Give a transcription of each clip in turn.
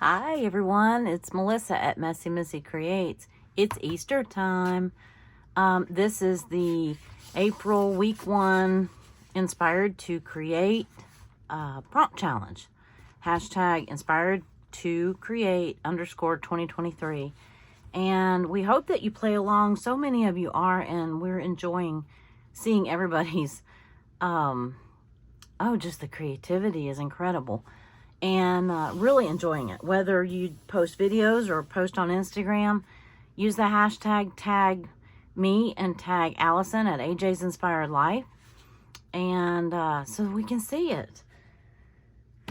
Hi everyone, it's Melissa at Messy Missy Creates. It's Easter time. This is the April week 1 inspired to create prompt challenge. Hashtag inspired to create _2023. And we hope that you play along. So many of you are, and we're enjoying seeing everybody's, just the creativity is incredible. And really enjoying it. Whether you post videos or post on Instagram, use the hashtag, tag me and tag Allison at AJ's Inspired Life, and so we can see it.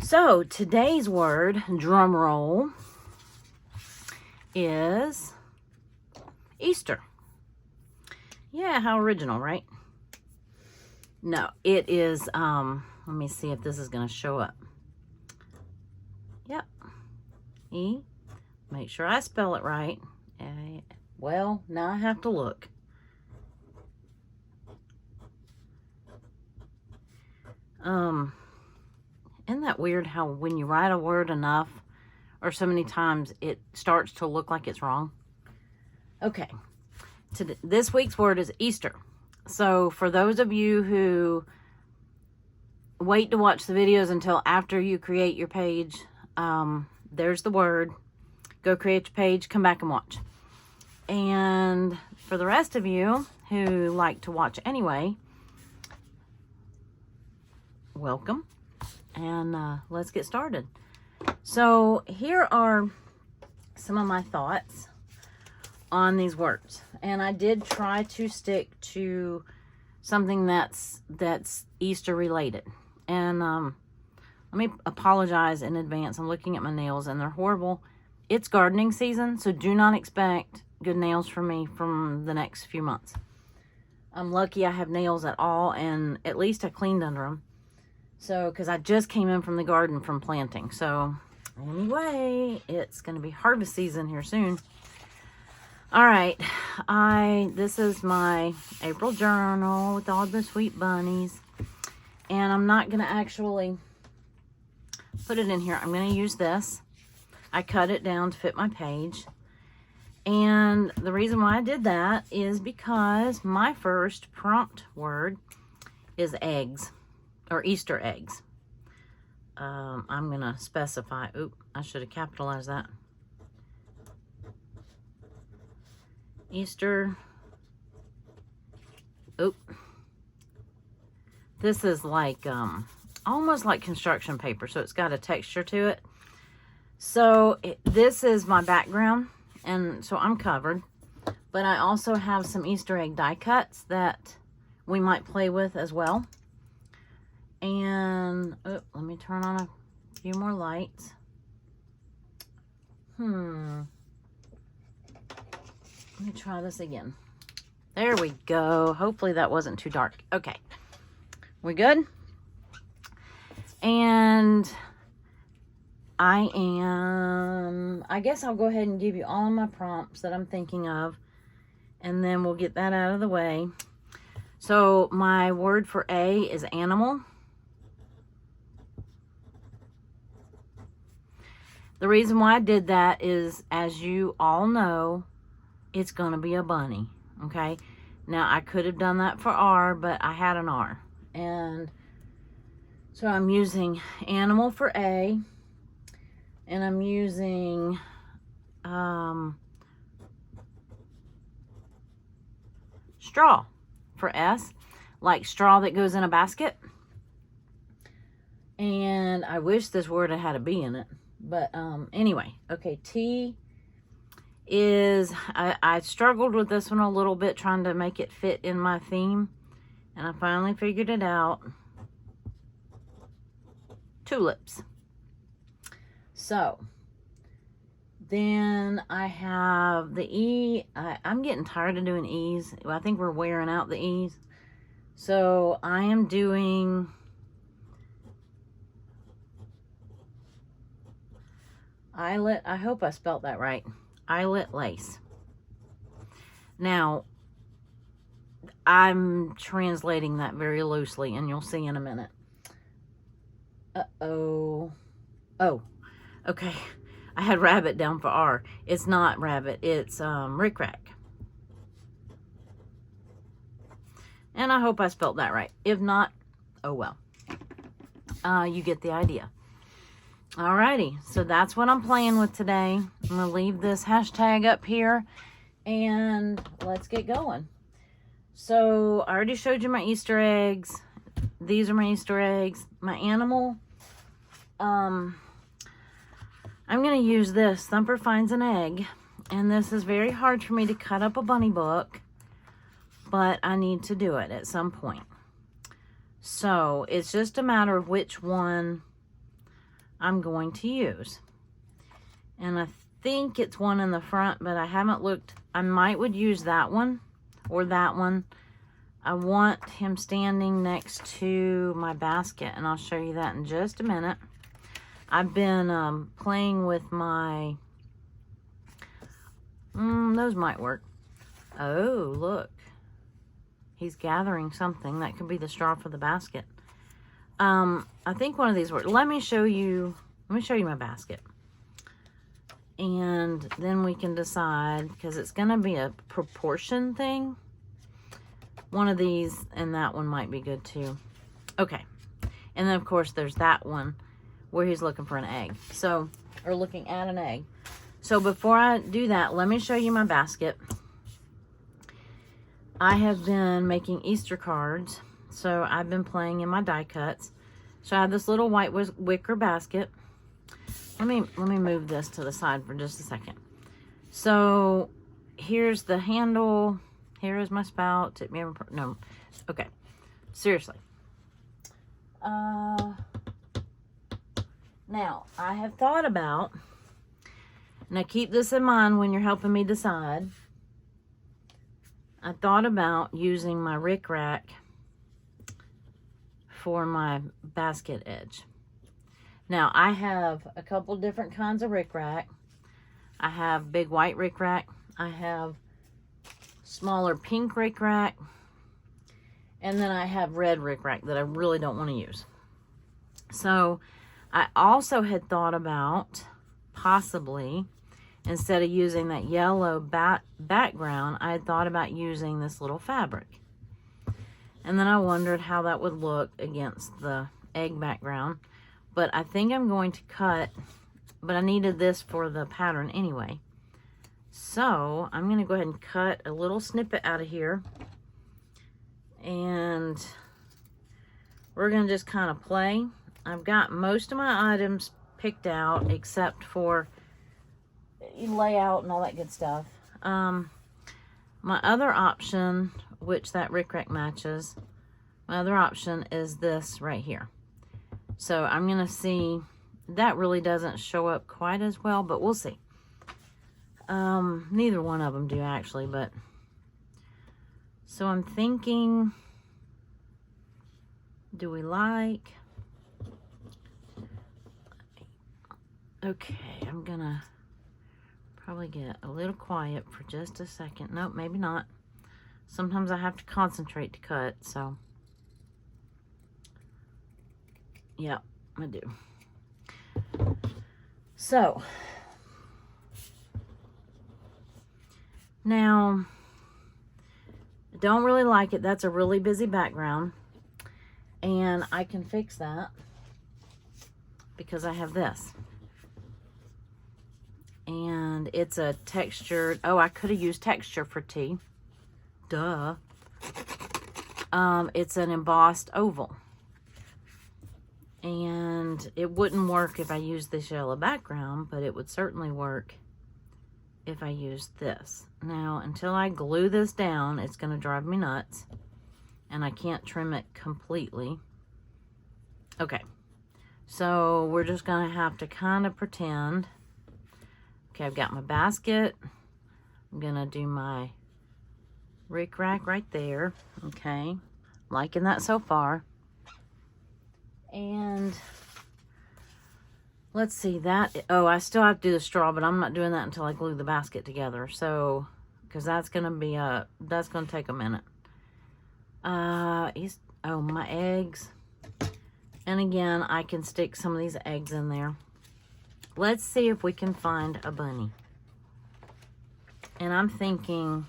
So today's word, drum roll, is Easter. Yeah, how original, right? No, it is, let me see if this is going to show up. Yep. E. Make sure I spell it right. Well, now I have to look. Isn't that weird how when you write a word enough or so many times it starts to look like it's wrong? Okay. This week's word is Easter. So for those of you who wait to watch the videos until after you create your page, there's the word. Go create your page, come back and watch. And for the rest of you who like to watch anyway, welcome. And let's get started. So here are some of my thoughts on these words. And I did try to stick to something that's Easter related. And let me apologize in advance. I'm looking at my nails and they're horrible. It's gardening season, so do not expect good nails from me from the next few months. I'm lucky I have nails at all, and at least I cleaned under them. So, because I just came in from the garden from planting. So, anyway, it's going to be harvest season here soon. All right, this is my April journal with all the sweet bunnies. And I'm not going to actually put it in here. I'm going to use this. I cut it down to fit my page. And the reason why I did that is because my first prompt word is eggs, or Easter eggs. I'm going to specify. Oop, I should have capitalized that. Easter. Oop. This is like, almost like construction paper, so it's got a texture to it. So this is my background, and so I'm covered. But I also have some Easter egg die cuts that we might play with as well. And let me turn on a few more lights. Let me try this again. There we go. Hopefully that wasn't too dark. Okay. We good? And I guess I'll go ahead and give you all of my prompts that I'm thinking of, and then we'll get that out of the way. So my word for A is animal. The reason why I did that is, as you all know, it's going to be a bunny, okay? Now, I could have done that for R, but I had an R. And so I'm using animal for A, and I'm using straw for S, like straw that goes in a basket. And I wish this word had a B in it, but anyway. Okay, T is, I struggled with this one a little bit, trying to make it fit in my theme, and I finally figured it out. Tulips. So then I have the E. I'm getting tired of doing E's. I think we're wearing out the E's. So I am doing eyelet. I hope I spelled that right. Eyelet lace. Now, I'm translating that very loosely, and you'll see in a minute. Uh-oh. Oh, okay. I had rabbit down for R. It's not rabbit, it's Rick Rack. And I hope I spelled that right. If not, oh well. You get the idea. Alrighty, so that's what I'm playing with today. I'm gonna leave this hashtag up here and let's get going. So I already showed you my Easter eggs. These are my Easter eggs. My animal, I'm gonna use this, Thumper Finds an Egg. And this is very hard for me to cut up a bunny book, but I need to do it at some point. So it's just a matter of which one I'm going to use. And I think it's one in the front, but I haven't looked. I would use that one or that one. I want him standing next to my basket, and I'll show you that in just a minute. I've been playing with my, those might work. Oh, look. He's gathering something. That could be the straw for the basket. I think one of these works. Let me show you my basket. And then we can decide, because it's going to be a proportion thing. One of these and that one might be good too. Okay. And then, of course, there's that one where he's looking for an egg. So, or looking at an egg. So, before I do that, let me show you my basket. I have been making Easter cards. So, I've been playing in my die cuts. So, I have this little white wicker basket. Let me move this to the side for just a second. So, here's the handle. Here is my spout. Tip me ever, no. Okay. Seriously. Now, I have thought about, now keep this in mind when you're helping me decide. I thought about using my Rick Rack for my basket edge. Now, I have a couple different kinds of Rick Rack. I have big white Rick Rack. I have smaller pink Rick Rack. And then I have red Rick Rack that I really don't want to use. So, I also had thought about possibly, instead of using that yellow background, I had thought about using this little fabric. And then I wondered how that would look against the egg background. But I think I'm going to cut, but I needed this for the pattern anyway. So I'm going to go ahead and cut a little snippet out of here. And we're going to just kind of play. I've got most of my items picked out except for layout and all that good stuff. My other option, which that Rick Rack matches, my other option is this right here. So I'm going to see, that really doesn't show up quite as well, but we'll see. Neither one of them do actually, but so I'm thinking, do we like, okay, I'm gonna probably get a little quiet for just a second. Nope, maybe not. Sometimes I have to concentrate to cut, so yeah, I do. So now, I don't really like it. That's a really busy background. And I can fix that because I have this. And it's a textured, oh, I could have used texture for tea. Duh. It's an embossed oval. And it wouldn't work if I used this yellow background, but it would certainly work if I used this. Now, until I glue this down, it's going to drive me nuts. And I can't trim it completely. Okay. So, we're just going to have to kind of pretend. Okay, I've got my basket. I'm going to do my Rick Rack right there. Okay. Liking that so far. And let's see that. Oh, I still have to do the straw, but I'm not doing that until I glue the basket together. So, because that's going to be that's going to take a minute. Oh, my eggs. And again, I can stick some of these eggs in there. let's see if we can find a bunny. And I'm thinking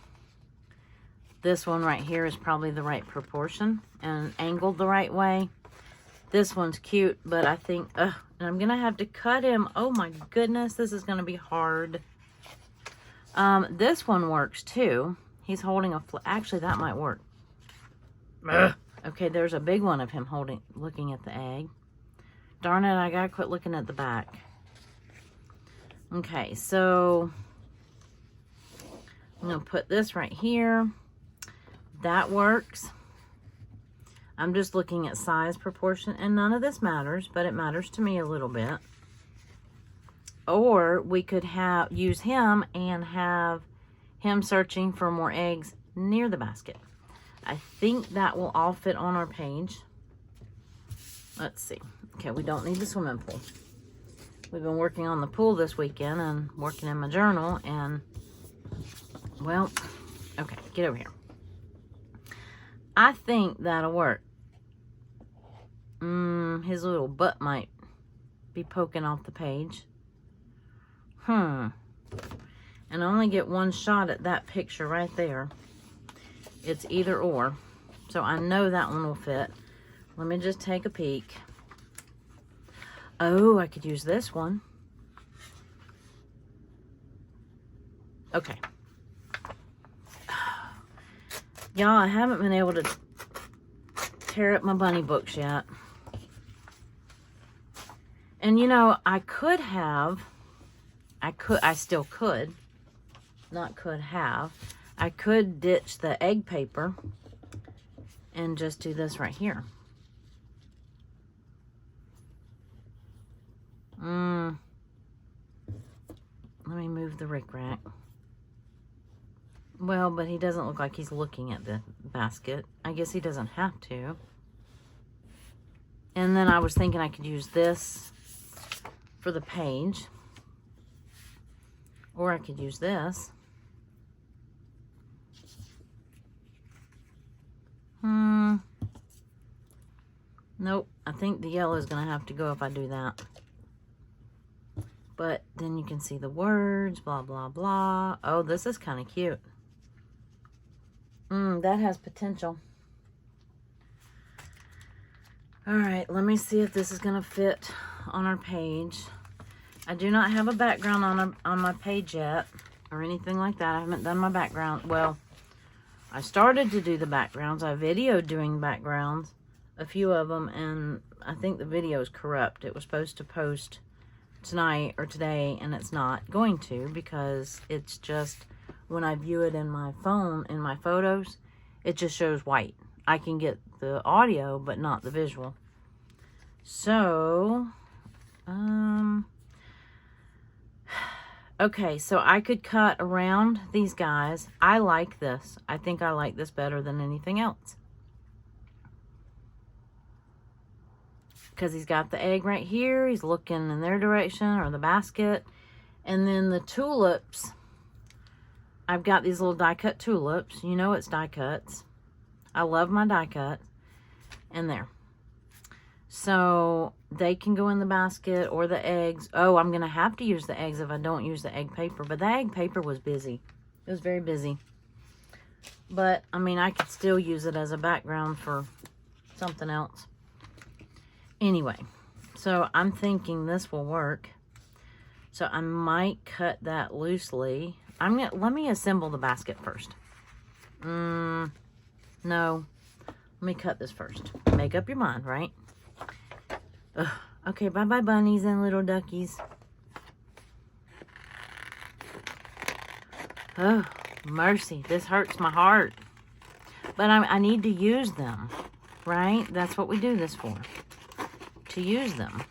this one right here is probably the right proportion and angled the right way. This one's cute, but I think, and I'm gonna have to cut him. Oh my goodness, this is gonna be hard. This one works too. He's holding a, actually that might work. Okay, there's a big one of him looking at the egg. Darn it, I gotta quit looking at the back. Okay, so I'm gonna put this right here. That works. I'm just looking at size, proportion, and none of this matters, but it matters to me a little bit. Or we could use him and have him searching for more eggs near the basket. I think that will all fit on our page. Let's see. Okay, we don't need the swimming pool. We've been working on the pool this weekend and working in my journal, and well, okay, get over here. I think that'll work. His little butt might be poking off the page. And I only get one shot at that picture right there. It's either or. So I know that one will fit. Let me just take a peek. Oh, I could use this one. Okay. Y'all, I haven't been able to tear up my bunny books yet. And you know, I still could, not could have. I could ditch the egg paper and just do this right here. Let me move the rickrack. Well, but he doesn't look like he's looking at the basket. I guess he doesn't have to. And then I was thinking I could use this for the page. Or I could use this. Nope. I think the yellow is going to have to go if I do that. But then you can see the words, blah, blah, blah. Oh, this is kind of cute. That has potential. All right, let me see if this is going to fit on our page. I do not have a background on my page yet or anything like that. I haven't done my background. Well, I started to do the backgrounds. I videoed doing backgrounds, a few of them, and I think the video is corrupt. It was supposed to post tonight or today, and it's not going to because it's just when I view it in my phone, in my photos, it just shows white. I can get the audio, but not the visual. So, okay, so I could cut around these guys. I like this. I think I like this better than anything else. Because he's got the egg right here. He's looking in their direction or the basket. And then the tulips, I've got these little die cut tulips. You know it's die cuts. I love my die cut. And there. So they can go in the basket or the eggs. Oh, I'm going to have to use the eggs if I don't use the egg paper. But the egg paper was busy. It was very busy. But, I mean, I could still use it as a background for something else. Anyway, so I'm thinking this will work. So I might cut that loosely. Let me assemble the basket first. No. Let me cut this first. Make up your mind, right? Ugh. Okay, bye-bye bunnies and little duckies. Oh, mercy. This hurts my heart. But I need to use them, right? That's what we do this for. To use them.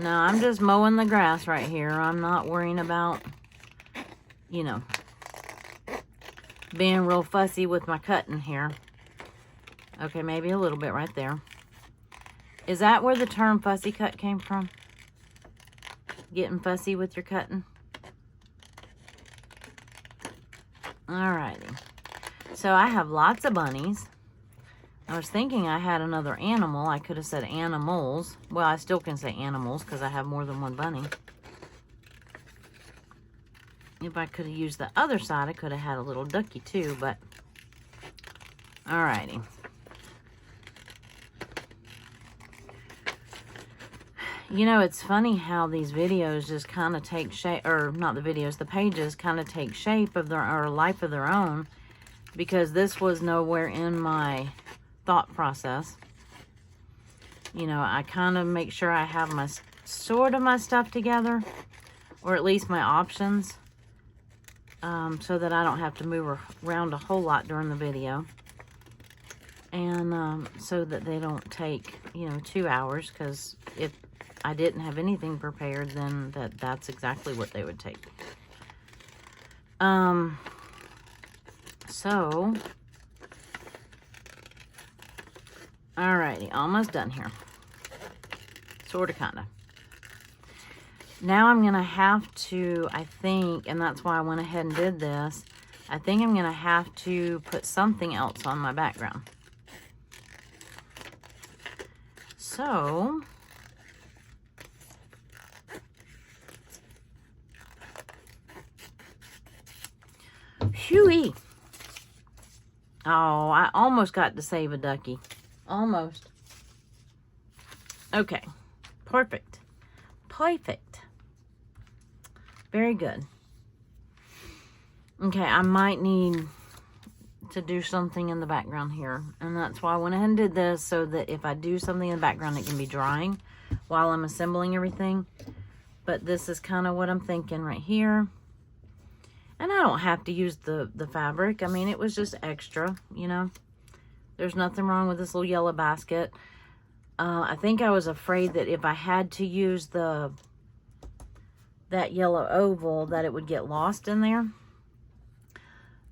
No, I'm just mowing the grass right here. I'm not worrying about, you know, being real fussy with my cutting here. Okay, maybe a little bit right there. Is that where the term fussy cut came from? Getting fussy with your cutting? Alrighty. So I have lots of bunnies. I was thinking I had another animal. I could have said animals. Well, I still can say animals because I have more than one bunny. If I could have used the other side, I could have had a little ducky too, but alrighty. You know, it's funny how these videos just kind of take shape, or not the videos, the pages kind of take shape of their, or life of their own, because this was nowhere in my thought process. You know, I kind of make sure I have my, sort of my stuff together, or at least my options, so that I don't have to move around a whole lot during the video. And so that they don't take, you know, 2 hours, because if I didn't have anything prepared, then that's exactly what they would take. So, alrighty, almost done here. Sorta, kinda. Now I'm gonna have to, I think, and that's why I went ahead and did this, I think I'm gonna have to put something else on my background. So, phew-ee. Oh, I almost got to save a ducky. Almost. Okay. Perfect. Perfect. Very good. Okay, I might need to do something in the background here. And that's why I went ahead and did this, so that if I do something in the background, it can be drying while I'm assembling everything. But this is kind of what I'm thinking right here. And I don't have to use the fabric. I mean, it was just extra, you know. There's nothing wrong with this little yellow basket. I think I was afraid that if I had to use that yellow oval, that it would get lost in there.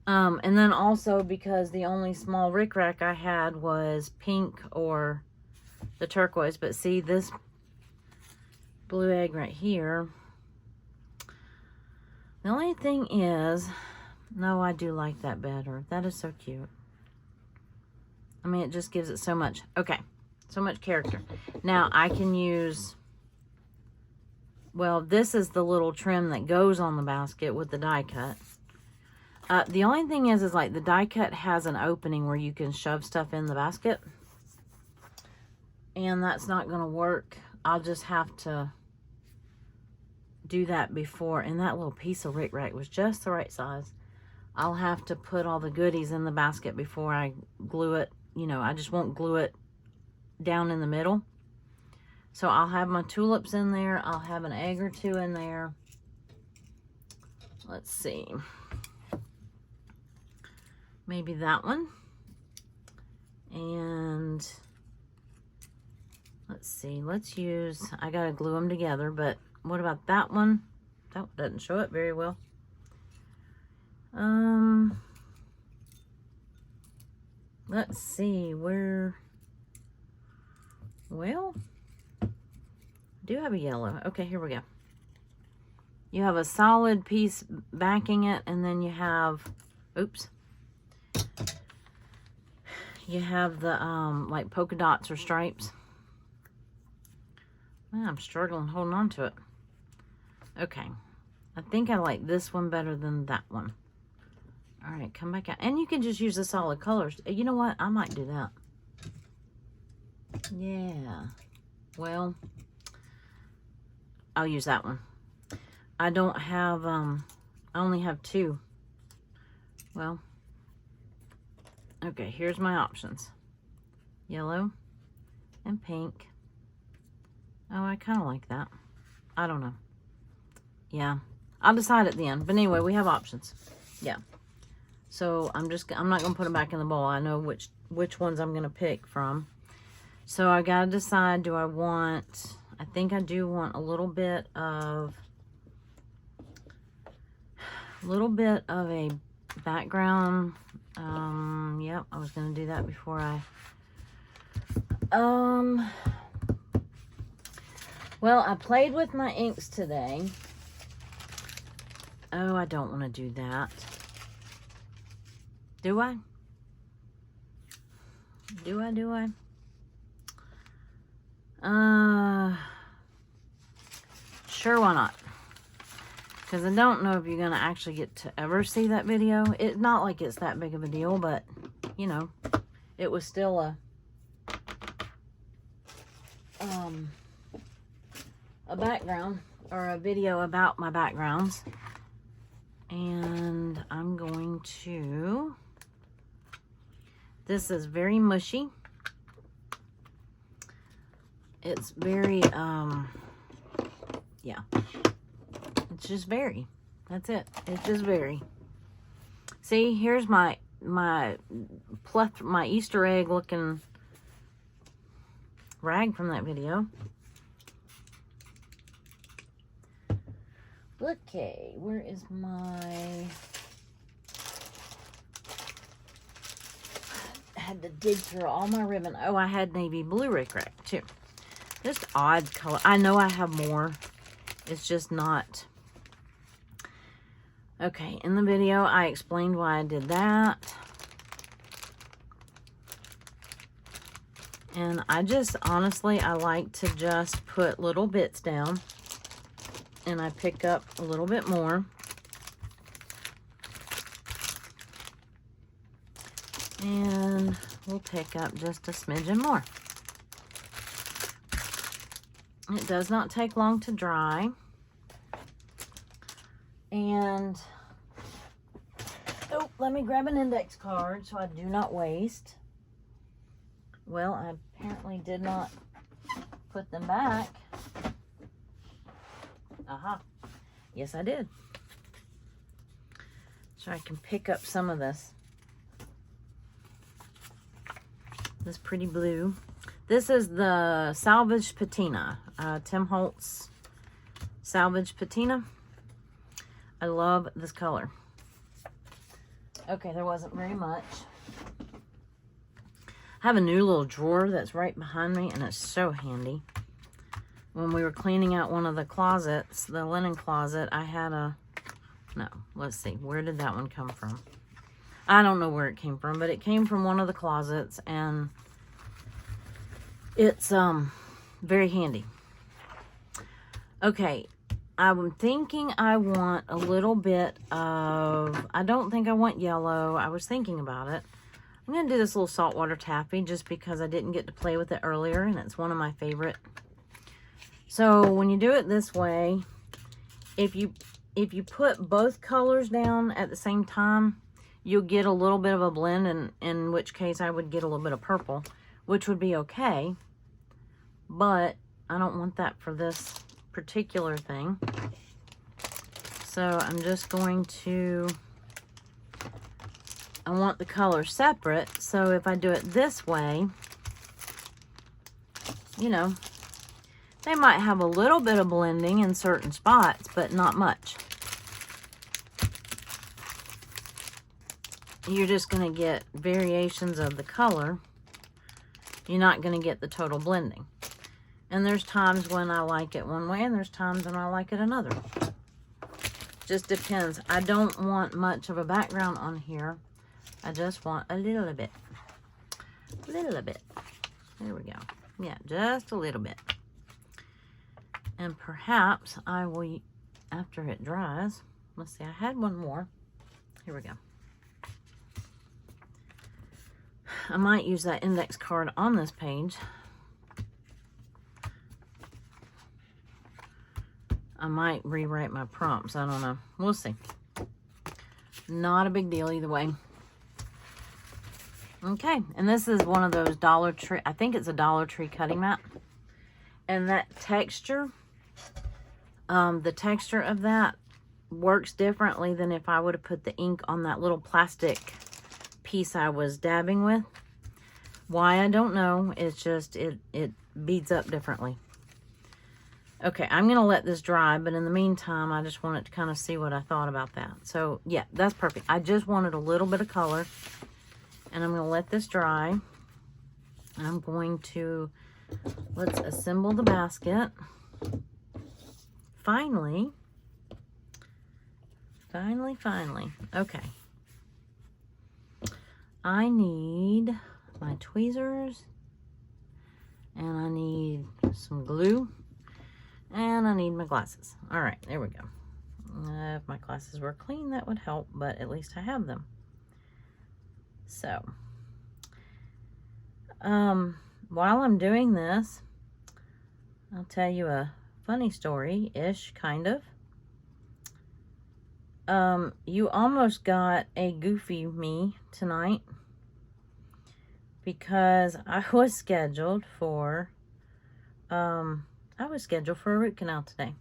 And then also because the only small rickrack I had was pink or the turquoise. But see, this blue egg right here, the only thing is, no, I do like that better. That is so cute. I mean, it just gives it so much, okay, so much character. Now, I can use, well, this is the little trim that goes on the basket with the die cut. The only thing is like the die cut has an opening where you can shove stuff in the basket. And that's not going to work. I'll just have to do that before. And that little piece of rickrack was just the right size. I'll have to put all the goodies in the basket before I glue it. You know, I just won't glue it down in the middle. So I'll have my tulips in there. I'll have an egg or two in there. Let's see. Maybe that one. And let's see. Let's use, I gotta glue them together, but what about that one? That doesn't show it very well. Let's see where, well, I do have a yellow. Okay, here we go. You have a solid piece backing it, and then you have, oops, you have the like polka dots or stripes. Man, I'm struggling holding on to it. Okay, I think I like this one better than that one. All right, come back out. And you can just use the solid colors. You know what? I might do that. Yeah. Well, I'll use that one. I don't have, I only have two. Well, okay, here's my options. Yellow and pink. Oh, I kind of like that. I don't know. Yeah, I'll decide at the end. But anyway, we have options. Yeah. So I'm not going to put them back in the bowl. I know which ones I'm going to pick from. So I got to decide, do I want, I think I do want a little bit of a background. Yep, I was going to do that before I, well, I played with my inks today. Oh, I don't want to do that. Do I? Do I? Sure, why not? Because I don't know if you're going to actually get to ever see that video. It's not like it's that big of a deal, but, you know, it was still a background, or a video about my backgrounds. And I'm going to, this is very mushy. It's very, yeah. It's just very. That's it. It's just very. See, here's my Easter egg looking rag from that video. Okay, where is my... I had to dig through all my ribbon. Oh, I had navy blue Rickrack too. Just odd color. I know I have more. It's just not... Okay, in the video, I explained why I did that. And I just, honestly, I like to just put little bits down. And I pick up a little bit more. And we'll pick up just a smidgen more. It does not take long to dry. And, oh, let me grab an index card so I do not waste. Well, I apparently did not put them back. Aha. Yes, I did. So I can pick up some of this. This pretty blue. This is the Salvage Patina. Tim Holtz Salvage Patina. I love this color. Okay, there wasn't very much. I have a new little drawer that's right behind me, and it's so handy. When we were cleaning out one of the closets, the linen closet, I had a... No, let's see. Where did that one come from? I don't know where it came from, but it came from one of the closets, and it's very handy. Okay, I'm thinking I want a little bit of... I don't think I want yellow. I was thinking about it. I'm going to do this little saltwater taffy just because I didn't get to play with it earlier, and it's one of my favorite. So when you do it this way, if you put both colors down at the same time, you'll get a little bit of a blend, and in which case I would get a little bit of purple, which would be okay. But I don't want that for this particular thing. So I'm just going to... I want the colors separate, so if I do it this way, you know, they might have a little bit of blending in certain spots, but not much. You're just going to get variations of the color. You're not going to get the total blending. And there's times when I like it one way, and there's times when I like it another. Just depends. I don't want much of a background on here. I just want a little bit. A little bit. There we go. Yeah, just a little bit. And perhaps I will, after it dries, let's see, I had one more. Here we go. I might use that index card on this page. I might rewrite my prompts. I don't know. We'll see. Not a big deal either way. Okay, and this is one of those Dollar Tree, I think it's a Dollar Tree cutting mat. And that texture, the texture of that works differently than if I would have put the ink on that little plastic piece I was dabbing with. Why, I don't know. It's just, it beads up differently. Okay, I'm going to let this dry, but in the meantime, I just wanted to kind of see what I thought about that. So, yeah, that's perfect. I just wanted a little bit of color. And I'm going to let this dry. I'm going to, let's assemble the basket. Finally. Okay. I need my tweezers. And I need some glue. And I need my glasses. All right, there we go. If my glasses were clean, that would help, but at least I have them. So, while I'm doing this, I'll tell you a funny story-ish, kind of. You almost got a goofy me tonight because I was scheduled for a root canal today.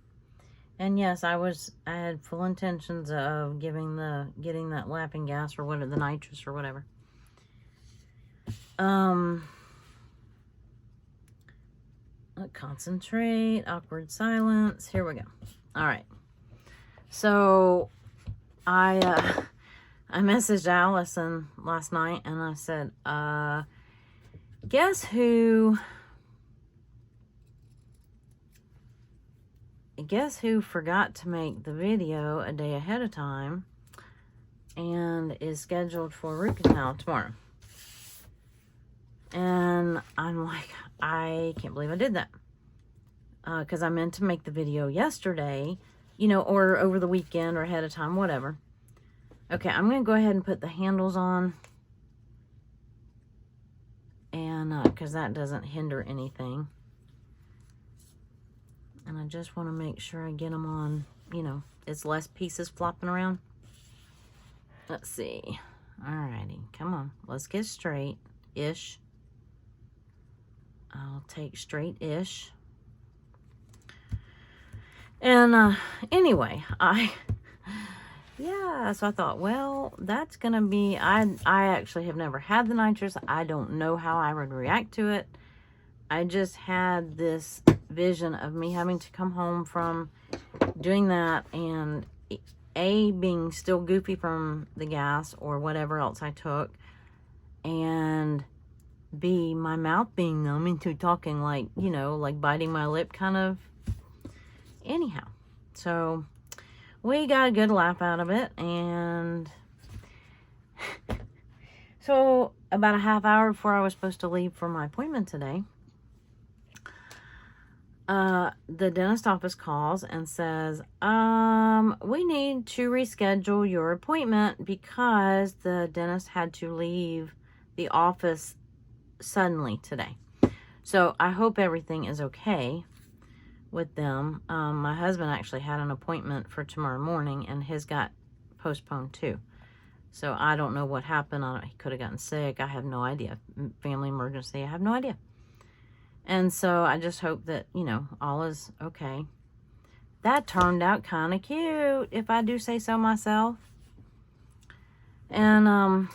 And yes, I had full intentions of getting that lapping gas or whatever, the nitrous or whatever. Concentrate, awkward silence. Here we go. All right. So I messaged Allison last night and I said, guess who forgot to make the video a day ahead of time and is scheduled for root canal tomorrow? And I'm like, I can't believe I did that. Because I meant to make the video yesterday, you know, or over the weekend or ahead of time, whatever. Okay, I'm going to go ahead and put the handles on. And, because that doesn't hinder anything. And I just want to make sure I get them on, you know, it's less pieces flopping around. Let's see. Alrighty, come on. Let's get straight-ish. I'll take straight-ish. And, anyway, yeah, so I thought, well, that's going to be, I actually have never had the nitrous. I don't know how I would react to it. I just had this vision of me having to come home from doing that and A, being still goofy from the gas or whatever else I took, and B, my mouth being numb into talking like, you know, like biting my lip kind of. Anyhow, so we got a good laugh out of it, and so about a half hour before I was supposed to leave for my appointment today, the dentist office calls and says, we need to reschedule your appointment because the dentist had to leave the office suddenly today. So I hope everything is okay with them. My husband actually had an appointment for tomorrow morning and his got postponed too. So I don't know what happened. He could have gotten sick. I have no idea. Family emergency. I have no idea. And so I just hope that, you know, all is okay. That turned out kind of cute, if I do say so myself. And,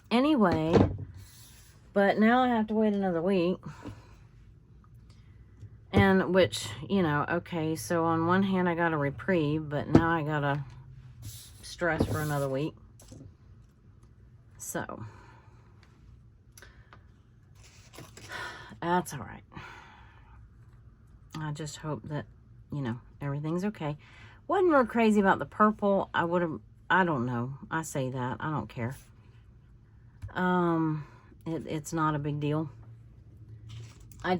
anyway, but now I have to wait another week. And which, you know, okay, so on one hand I got a reprieve, but now I got to stress for another week. So that's all right. I just hope that, you know, everything's okay. Wasn't real crazy about the purple. I don't know. I say that. I don't care. It's not a big deal. I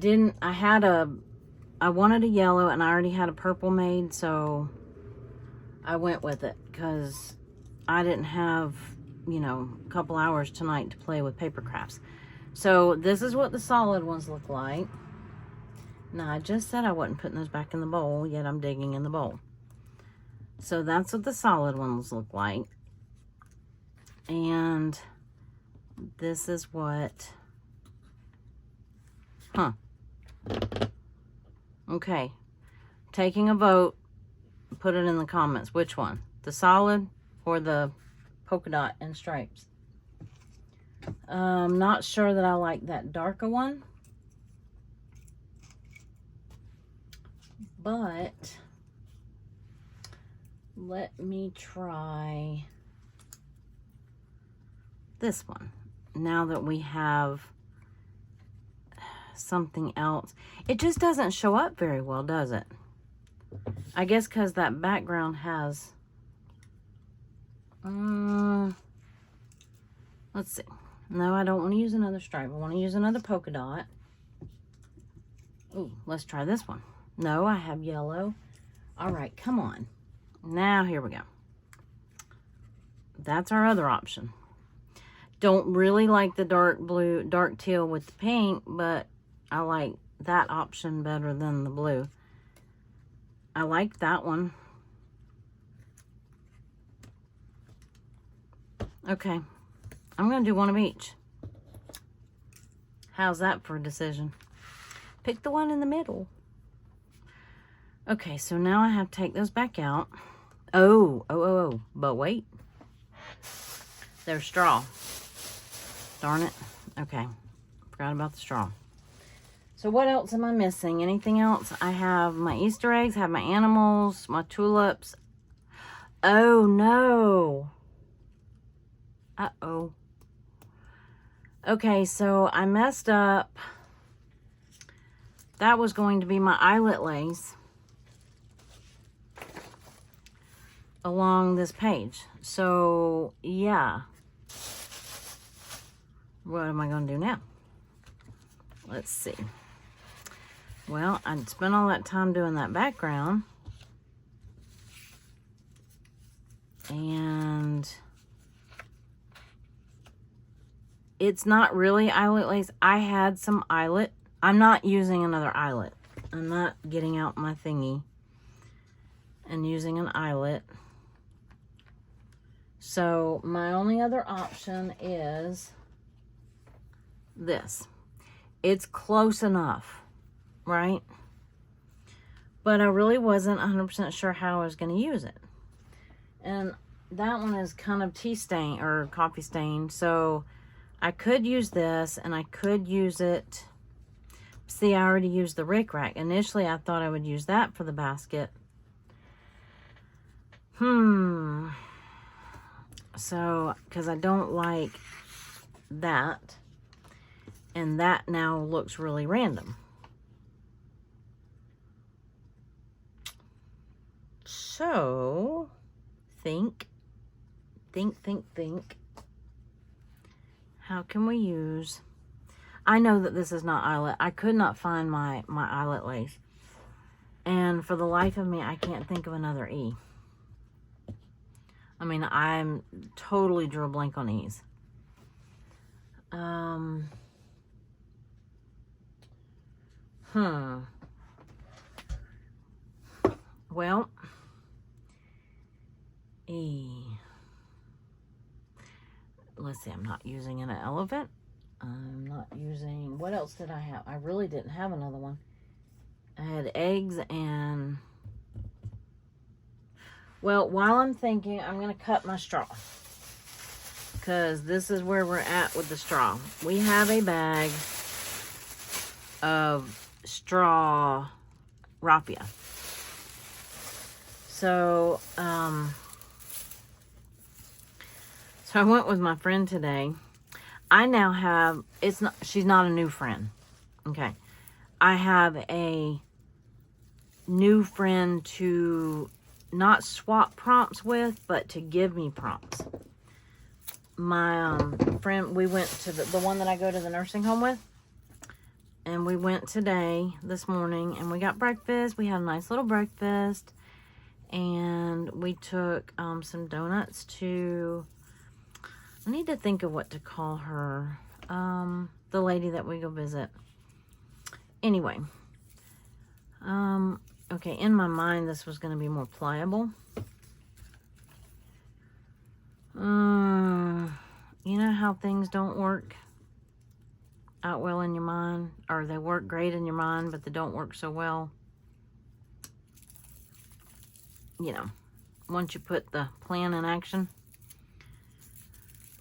wanted a yellow and I already had a purple made, so I went with it because I didn't have, you know, a couple hours tonight to play with paper crafts. So this is what the solid ones look like. Now, I just said I wasn't putting those back in the bowl, yet I'm digging in the bowl. So that's what the solid ones look like. And this is what, okay. Taking a vote, put it in the comments. Which one? The solid or the polka dot and stripes? Not sure that I like that darker one. But let me try this one. Now that we have something else. It just doesn't show up very well, does it? I guess because that background has... let's see. No, I don't want to use another stripe. I want to use another polka dot. Ooh, let's try this one. No, I have yellow. All right, come on. Now, here we go. That's our other option. Don't really like the dark blue, dark teal with the pink, but I like that option better than the blue. I like that one. Okay, I'm going to do one of each. How's that for a decision? Pick the one in the middle. Okay, so now I have to take those back out. Oh, but wait. There's straw. Darn it. Okay, forgot about the straw. So what else am I missing? Anything else? I have my Easter eggs, I have my animals, my tulips. Oh, no. Uh-oh. Okay, so I messed up. That was going to be my eyelet lace along this page. So, yeah. What am I going to do now? Let's see. Well, I spent all that time doing that background. And it's not really eyelet lace. I had some eyelet. I'm not using another eyelet. I'm not getting out my thingy and using an eyelet. So my only other option is this. It's close enough, right? But I really wasn't 100% sure how I was going to use it. And that one is kind of tea stain or coffee stain. So I could use this and I could use it. See, I already used the Rick Rack. Initially, I thought I would use that for the basket. So, because I don't like that. And that now looks really random. So, think. How can we use... I know that this is not eyelet. I could not find my eyelet lace. And for the life of me, I can't think of another E. I mean, I'm totally drew a blank on E's. Well, E. Let's see, I'm not using an elephant. I'm not using... What else did I have? I really didn't have another one. I had eggs and... Well, while I'm thinking, I'm going to cut my straw. Because this is where we're at with the straw. We have a bag of straw raffia. So, so I went with my friend today. I now have, she's not a new friend. Okay. I have a new friend to not swap prompts with, but to give me prompts. My friend, we went to the one that I go to the nursing home with. And we went this morning, and we got breakfast. We had a nice little breakfast. And we took some donuts to... I need to think of what to call her. The lady that we go visit. Anyway. Okay, in my mind, this was going to be more pliable. You know how things don't work out well in your mind? Or they work great in your mind, but they don't work so well. You know, once you put the plan in action.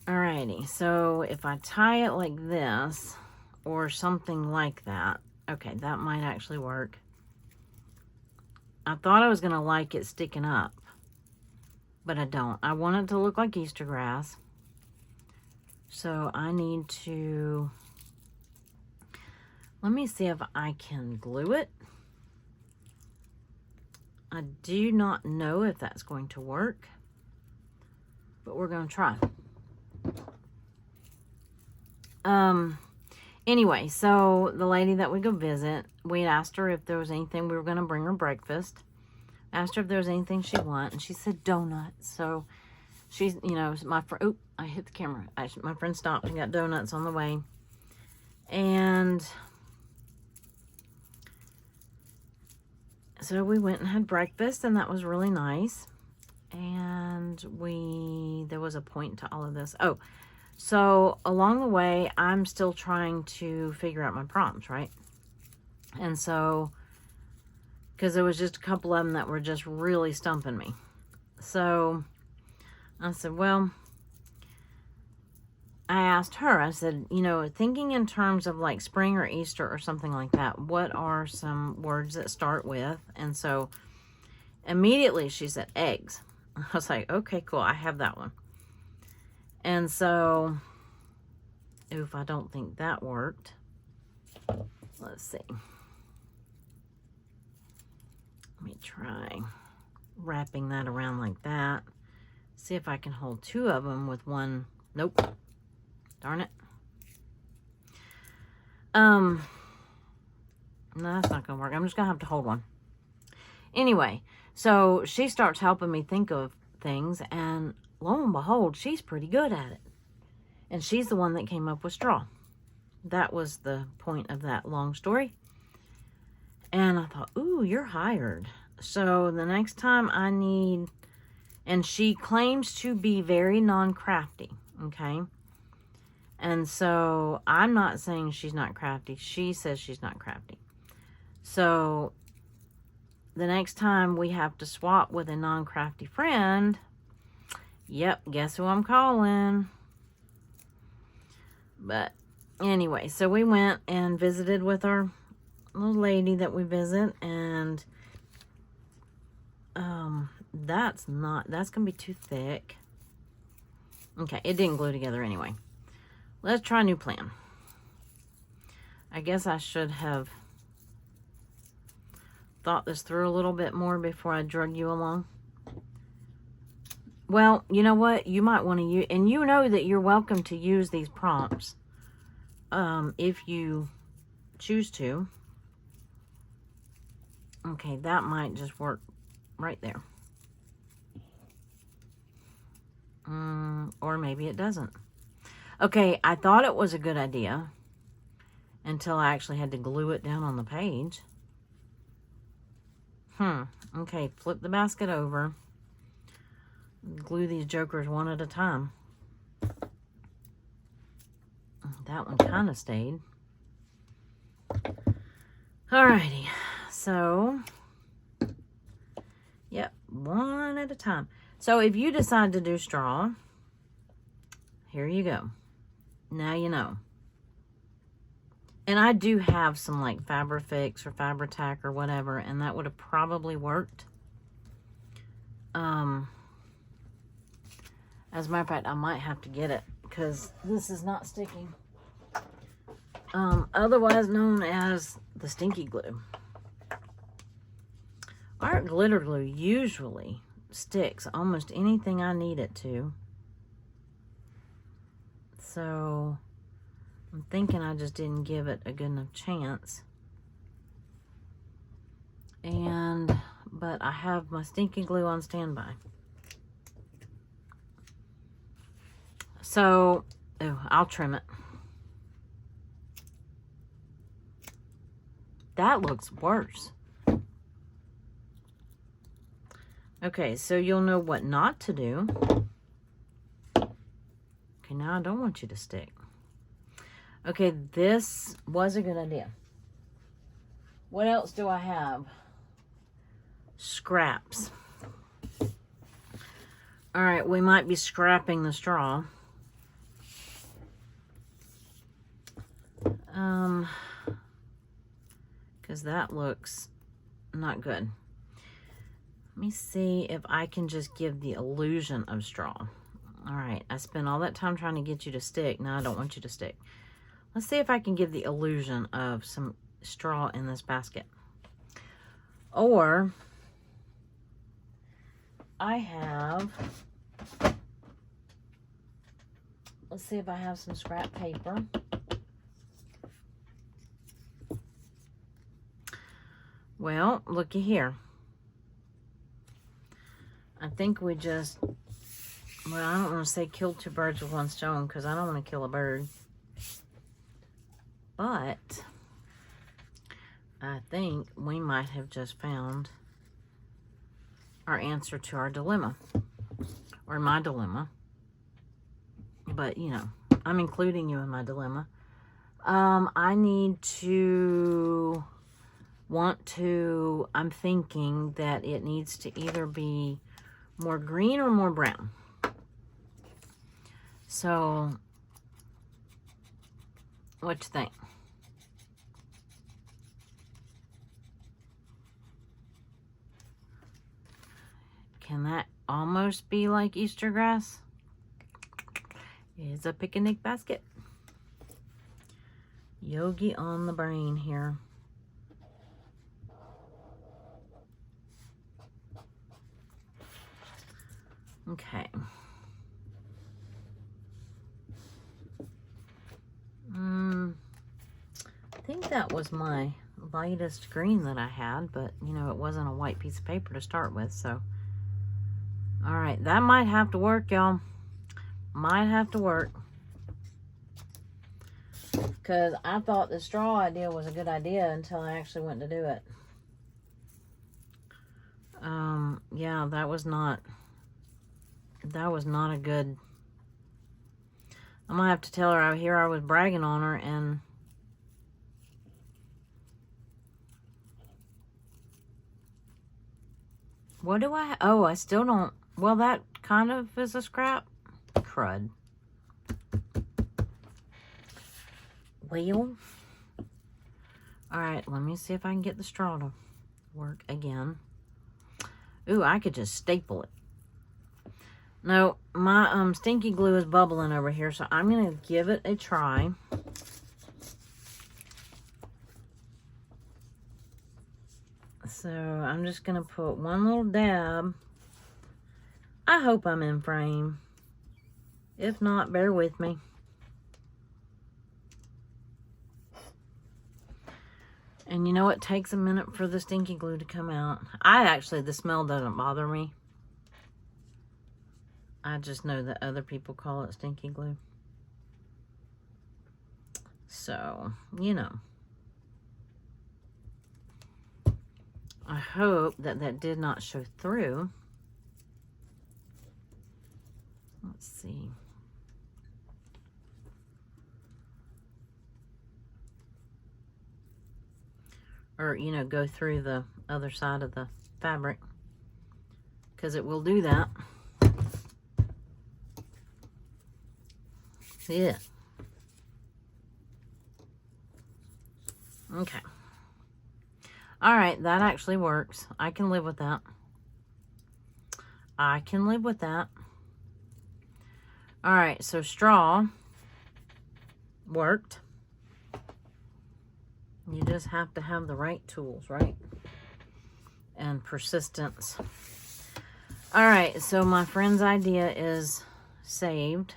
Alrighty, so if I tie it like this, or something like that, okay, that might actually work. I thought I was going to like it sticking up, but I don't. I want it to look like Easter grass. So I need to, let me see if I can glue it. I do not know if that's going to work, but we're going to try. Anyway, so the lady that we go visit, we asked her if there was anything we were going to bring her breakfast. Asked her if there was anything she'd want, and she said donuts. So she's, you know, my friend, oh, I hit the camera. My friend stopped and got donuts on the way. And so we went and had breakfast, and that was really nice. And there was a point to all of this. Oh, so along the way, I'm still trying to figure out my prompts, right? And so, because there was just a couple of them that were just really stumping me. So I said, well, I asked her, I said, you know, thinking in terms of like spring or Easter or something like that, what are some words that start with? And so immediately she said eggs. I was like, okay, cool. I have that one. And so, oof, I don't think that worked. Let's see. Let me try wrapping that around like that. See if I can hold two of them with one. Nope. Darn it. No, that's not gonna work. I'm just gonna have to hold one. Anyway, so she starts helping me think of things, and lo and behold, she's pretty good at it. And she's the one that came up with straw. That was the point of that long story. And I thought, ooh, you're hired. So the next time I need, and she claims to be very non-crafty, okay? And so I'm not saying she's not crafty. She says she's not crafty. So the next time we have to swap with a non-crafty friend, yep, guess who I'm calling? But anyway, so we went and visited with our little lady that we visit, and that's gonna be too thick. Okay, it didn't glue together anyway. Let's try a new plan. I guess I should have thought this through a little bit more before I drug you along. Well, you know what? You might want to use, and you know that you're welcome to use these prompts if you choose to. Okay, that might just work right there. Or maybe it doesn't. Okay, I thought it was a good idea until I actually had to glue it down on the page. Okay, flip the basket over. Glue these jokers one at a time. That one kind of stayed. Alrighty, so, yep, one at a time. So if you decide to do straw, here you go. Now you know. And I do have some like Fabrifix or Fabri-Tac or whatever, and that would have probably worked. As a matter of fact, I might have to get it because this is not sticking. Otherwise known as the stinky glue. Art glitter glue usually sticks almost anything I need it to. So I'm thinking I just didn't give it a good enough chance. But I have my stinky glue on standby. So, I'll trim it. That looks worse. Okay, so you'll know what not to do. Okay, now I don't want you to stick. Okay, this was a good idea. What else do I have? Scraps. All right, we might be scrapping the straw. Because that looks not good. Let me see if I can just give the illusion of straw. All right, I spent all that time trying to get you to stick. Now I don't want you to stick. Let's see if I can give the illusion of some straw in this basket. Or I have, let's see if I have some scrap paper. Well, looky here. I think we just, well, I don't want to say kill two birds with one stone because I don't want to kill a bird. But I think we might have just found our answer to our dilemma, or my dilemma. But, you know, I'm including you in my dilemma. I need to, I'm thinking that it needs to either be more green or more brown. So, what you think? Can that almost be like Easter grass? It's a picnic basket. Yogi on the brain here. Okay. I think that was my lightest green that I had, but you know, it wasn't a white piece of paper to start with, so. All right, that might have to work, y'all. Might have to work. Because I thought the straw idea was a good idea until I actually went to do it. Yeah, that was not a good. I'm gonna have to tell her out here I was bragging on her, and what do I, oh, I still don't, well, that kind of is a scrap. Crud. Well, all right, let me see if I can get the straw to work again. Ooh, I could just staple it. No, my stinky glue is bubbling over here, so I'm going to give it a try. So I'm just going to put one little dab. I hope I'm in frame. If not, bear with me. And you know, it takes a minute for the stinky glue to come out. The smell doesn't bother me. I just know that other people call it stinky glue. So, you know. I hope that that did not show through. Let's see. Or, you know, go through the other side of the fabric, because it will do that. Yeah. Okay. All right, that actually works. I can live with that. I can live with that. All right, so straw worked. You just have to have the right tools, right? And persistence. All right, so my friend's idea is saved.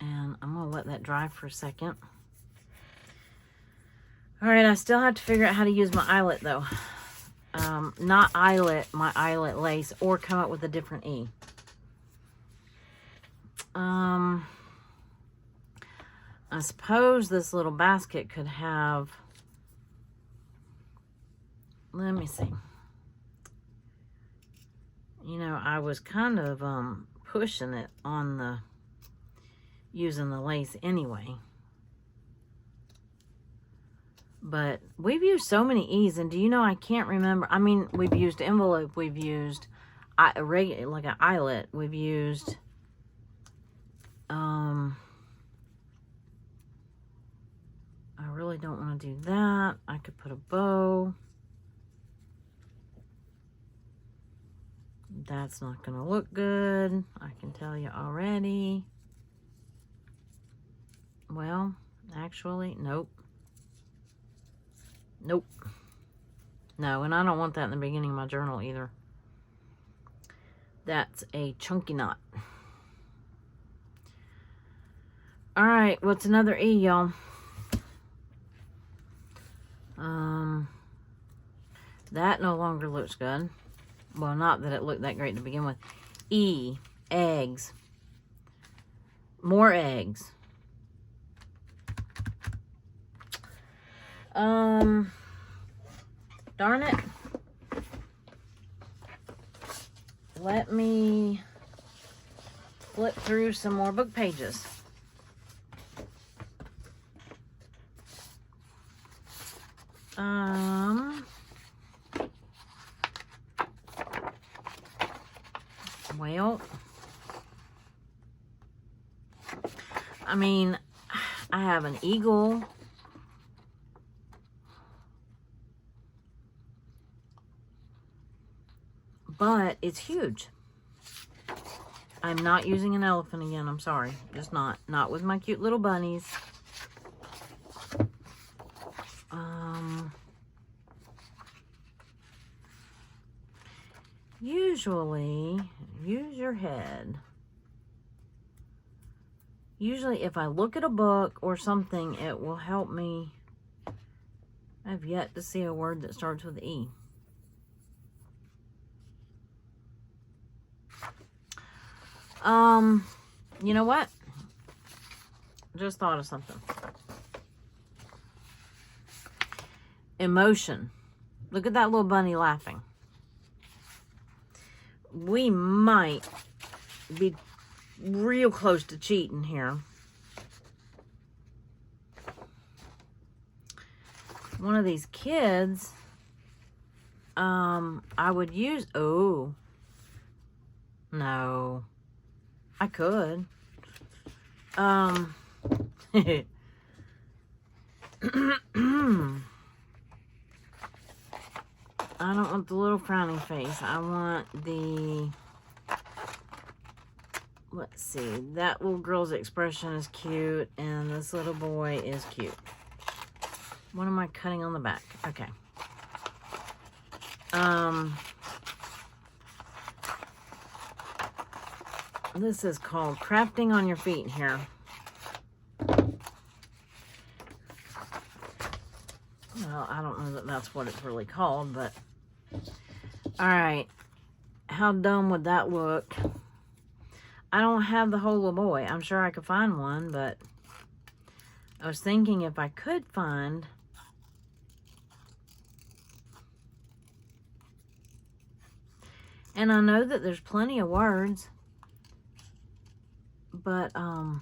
And I'm going to let that dry for a second. All right, I still have to figure out how to use my eyelet, though. Not eyelet, my eyelet lace, or come up with a different E. I suppose this little basket could have, let me see. You know, I was kind of pushing it on the, using the lace anyway. But we've used so many E's, and do you know, I can't remember. I mean, we've used envelope, we've used like an eyelet, we've used I really don't want to do that. I could put a bow. That's not going to look good. I can tell you already. Well, actually, nope. Nope. No, and I don't want that in the beginning of my journal either. That's a chunky knot. All right, what's another E, y'all? That no longer looks good. Well, not that it looked that great to begin with. E, eggs. More eggs. Darn it. Let me flip through some more book pages. Well, I mean, I have an eagle. But it's huge. I'm not using an elephant again. I'm sorry. Just not. Not with my cute little bunnies. Usually, use your head. Usually, if I look at a book or something, it will help me. I've yet to see a word that starts with E. You know what? Just thought of something. Emotion. Look at that little bunny laughing. We might be real close to cheating here. One of these kids, I would use, oh, no, I could. I don't want the little frowny face. I want the, let's see, that little girl's expression is cute, and this little boy is cute. What am I cutting on the back? Okay. This is called Crafting on Your Feet here. Well, I don't know that that's what it's really called, but all right. How dumb would that look? I don't have the whole little boy. I'm sure I could find one, but I was thinking if I could find and I know that there's plenty of words, but I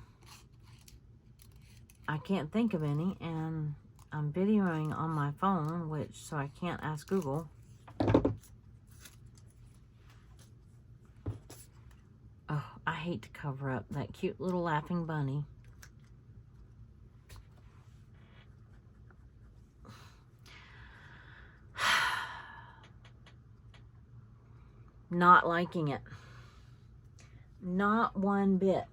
can't think of any, and I'm videoing on my phone, which so I can't ask Google. Oh, I hate to cover up that cute little laughing bunny. Not liking it. Not one bit.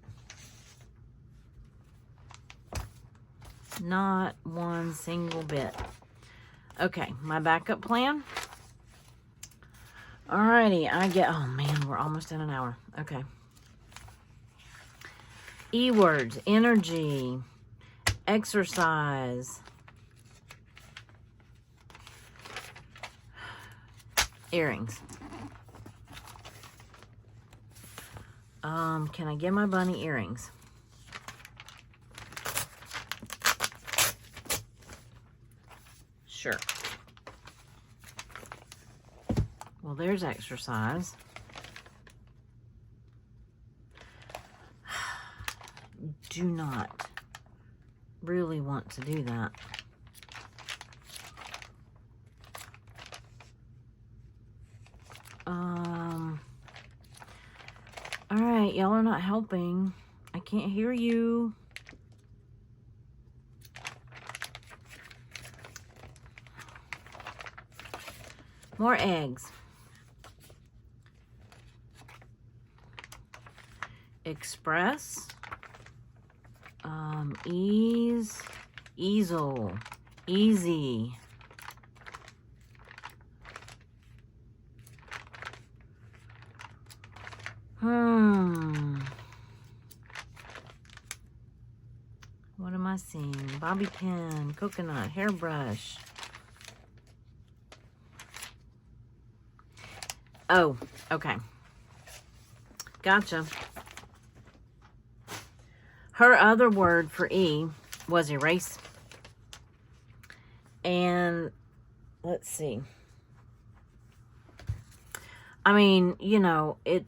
Not one single bit. Okay, my backup plan. Alrighty, oh man, we're almost in an hour. Okay. E words, energy, exercise, earrings. Can I get my bunny earrings? Sure. Well, there's exercise. Do not really want to do that. All right, y'all are not helping. I can't hear you. More eggs. Express. Ease. Easel. Easy. What am I seeing? Bobby pin, coconut, hairbrush. Oh, okay. Gotcha. Her other word for E was erase. And let's see. I mean, you know, it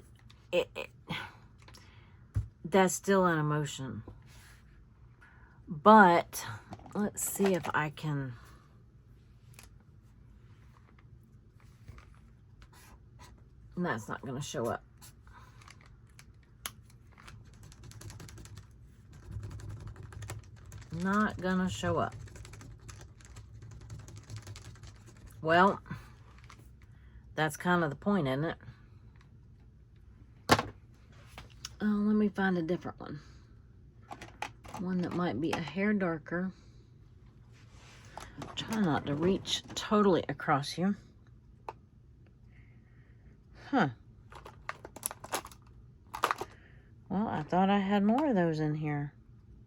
that's still an emotion. But let's see if I can. That's not going to show up. Not going to show up. Well, that's kind of the point, isn't it? Let me find a different one. One that might be a hair darker. Try not to reach totally across here. Huh. Well, I thought I had more of those in here.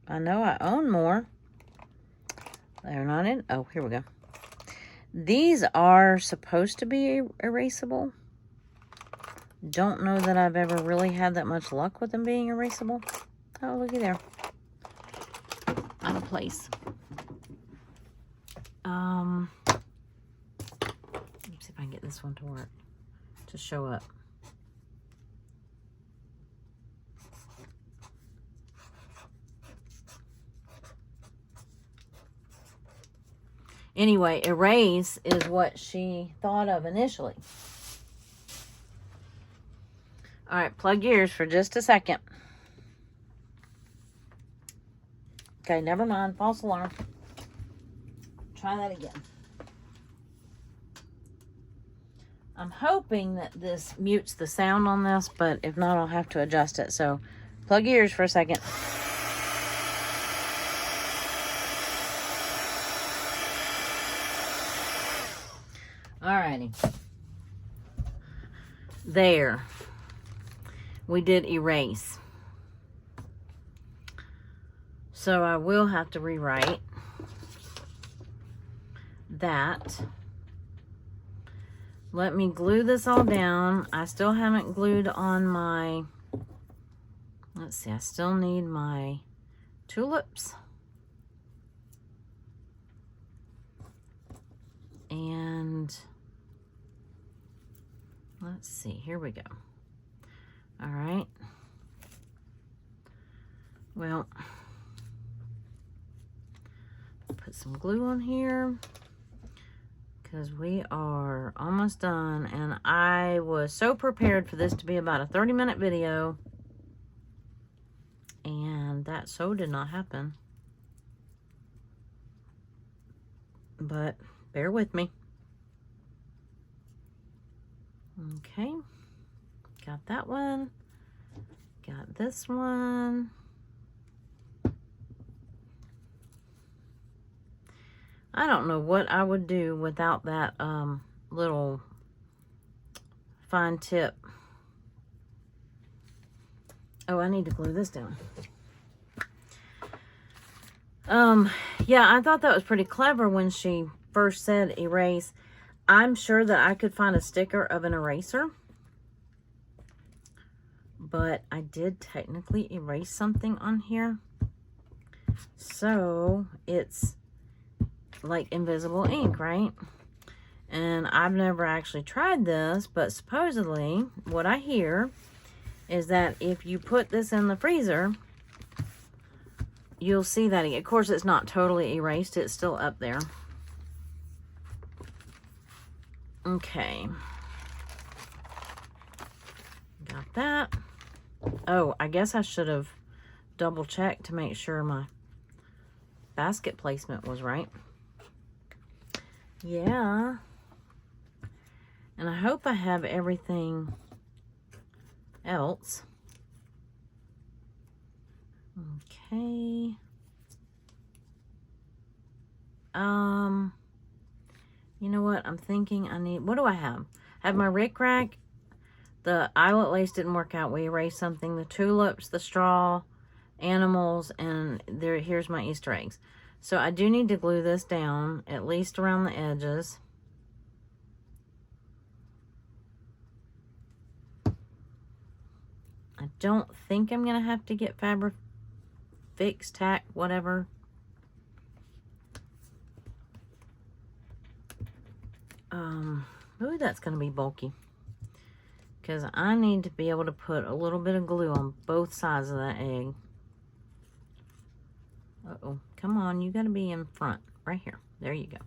I know I own more. They're not in. Oh, here we go. These are supposed to be erasable. Don't know that I've ever really had that much luck with them being erasable. Oh, looky there. Out of place. Let's see if I can get this one to work, to show up. Anyway, erase is what she thought of initially. All right, plug your ears for just a second. Okay, never mind. False alarm. Try that again. I'm hoping that this mutes the sound on this, but if not, I'll have to adjust it. So, plug your ears for a second. Alrighty. There. We did erase. So I will have to rewrite that. Let me glue this all down. I still haven't glued on my, let's see, I still need my tulips. And let's see, here we go. All right. Well, put some glue on here because we are almost done, and I was so prepared for this to be about a 30-minute video, and that so did not happen. But bear with me. Okay, got that one, got this one. I don't know what I would do without that little fine tip. Oh, I need to glue this down. Yeah, I thought that was pretty clever when she first said erase. I'm sure that I could find a sticker of an eraser, but I did technically erase something on here. So it's like invisible ink, right? And I've never actually tried this, but supposedly what I hear is that if you put this in the freezer, you'll see that. Of course, it's not totally erased. It's still up there. Okay. Got that. Oh, I guess I should have double checked to make sure my basket placement was right. Yeah. And I hope I have everything else. Okay. You know what? I'm thinking I need, what do I have? I have my Rick Rack. The eyelet lace didn't work out. We erased something. The tulips, the straw, animals, and here's my Easter eggs. So I do need to glue this down, at least around the edges. I don't think I'm going to have to get Fabric Fix, tack, whatever. Ooh, that's going to be bulky. Because I need to be able to put a little bit of glue on both sides of that egg. Uh-oh. Come on, you got to be in front. Right here. There you go.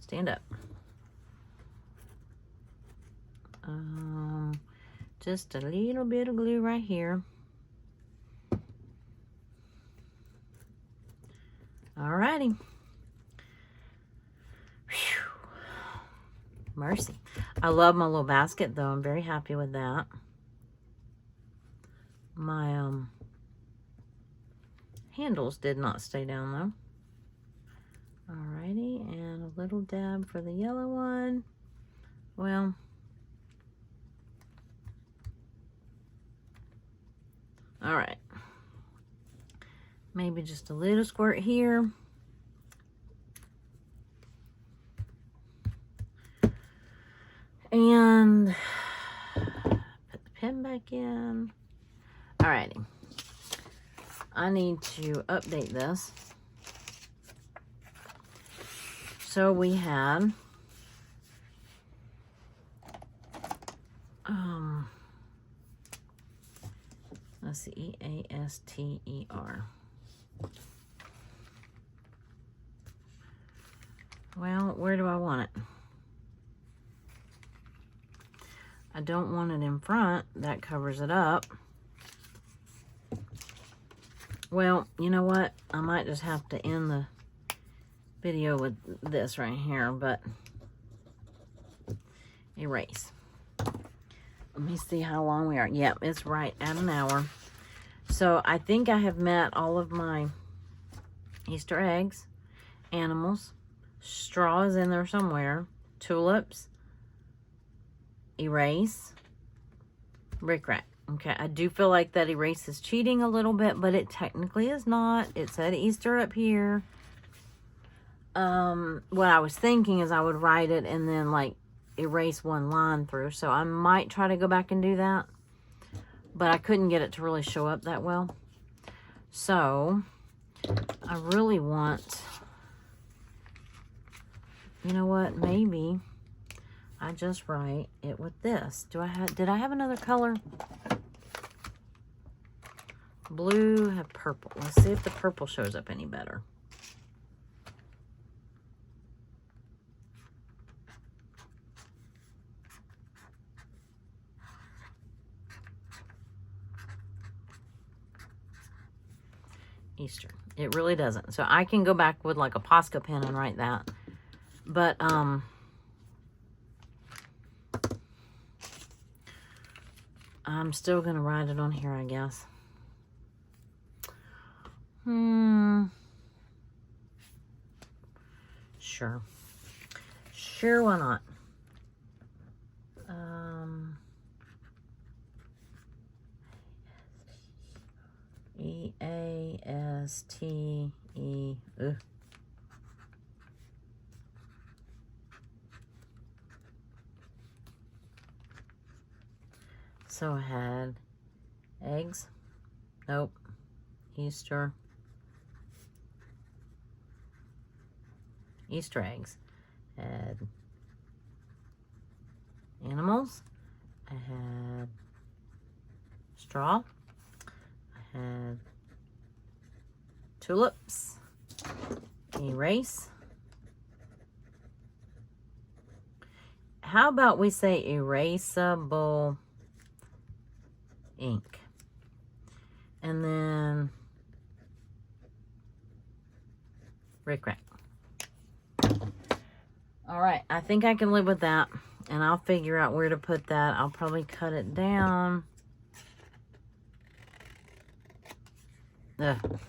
Stand up. Just a little bit of glue right here. Alrighty. Whew. Mercy. I love my little basket though. I'm very happy with that. My handles did not stay down though. Alrighty, and a little dab for the yellow one. Well, all right. Maybe just a little squirt here. And put the pen back in. Alrighty. I need to update this. So we had let's see, EASTER. Well, where do I want it? I don't want it in front. That covers it up. Well, you know what? I might just have to end the video with this right here, but erase. Let me see how long we are. Yep, it's right at an hour. So I think I have met all of my Easter eggs, animals, straws in there somewhere, tulips, erase, rickrack. Okay, I do feel like that erase is cheating a little bit, but it technically is not. It said Easter up here. What I was thinking is I would write it and then like erase one line through. So I might try to go back and do that, but I couldn't get it to really show up that well. So I really want, you know what, maybe I just write it with this. Did I have another color? Blue, have purple. Let's see if the purple shows up any better. Easter. It really doesn't. So I can go back with like a Posca pen and write that. But, I'm still going to write it on here, I guess. Sure. Sure, why not? E-A-S-T-E. So I had eggs. Nope. Easter eggs. Had animals. I had straw. I had tulips. Erase. How about we say erasable ink? And then rickrack. All right, I think I can live with that, and I'll figure out where to put that. I'll probably cut it down.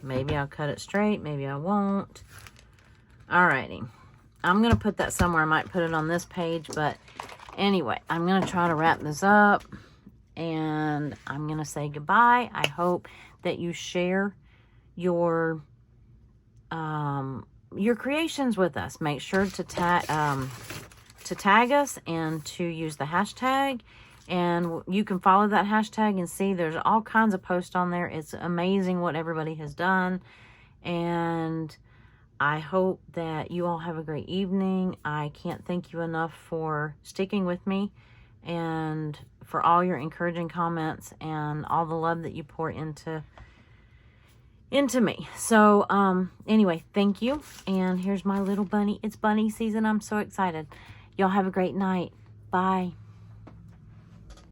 Maybe I'll cut it straight, maybe I won't. Alrighty, I'm gonna put that somewhere. I might put it on this page, but anyway, I'm gonna try to wrap this up, and I'm gonna say goodbye. I hope that you share your creations with us. Make sure to tag us and to use the hashtag, And you can follow that hashtag and see there's all kinds of posts on there. It's amazing what everybody has done. And I hope that you all have a great evening. I can't thank you enough for sticking with me and for all your encouraging comments and all the love that you pour into me. So, anyway, thank you. And here's my little bunny. It's bunny season. I'm so excited. Y'all have a great night. Bye.